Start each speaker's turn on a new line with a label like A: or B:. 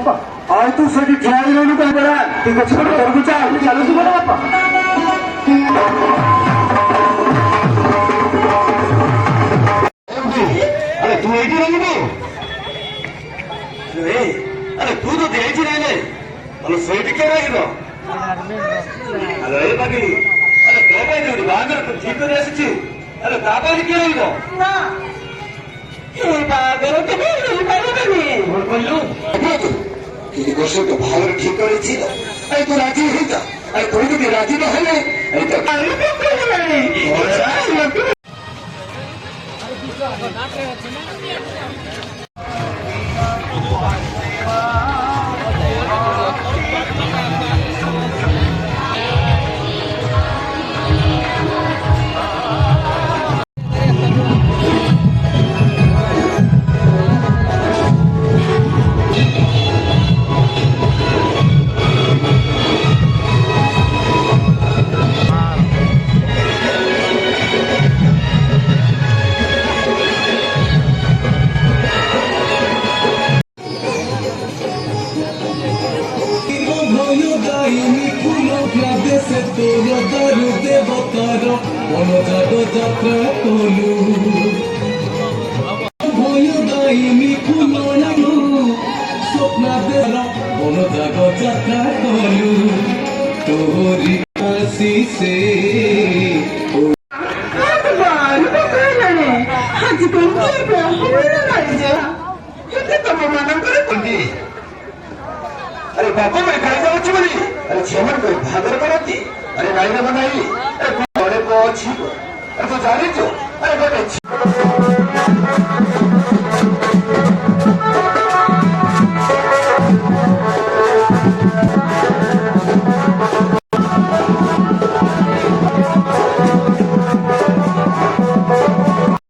A: ବାପା
B: ଆଉ ତୁ ସେଠି ଠିଆ ହେଇଗଲୁ କଣ ପରା
A: ଠିକ ଅଛି ବାପା
B: ଘରକୁ ଚାଲ
A: ଚାଲୁଛୁ ବଡ ବାପା
B: अरे तू एटी रहिबो अरे तू तो देइछि रहले अरे सेठी के रहिबो अरे ए बाकी अरे तो भाई जो बागर तो ठीक करे आसी अरे ताबा के रहिबो
C: ना हे बागर के भी पाइबेनी
B: बोल बोलू कि कोशे तो भागर ठीक करे छी अरे तू राजी हो जा अरे कोई तो राजी न हले अरे तो
C: अरे के कहलानी
D: যাত্রা কলু ভয় দাইনি কুলো লাগু স্বপ্নাদের বনজাগ যাত্রা কলু তোরি আসিছে
B: अरे बापा मैं काय जाऊँ बोली अरे छेमन कोई भागर करती अरे नाई ना बनाई अरे बड़े पहुंची अरे तो जानी तो अरे बड़े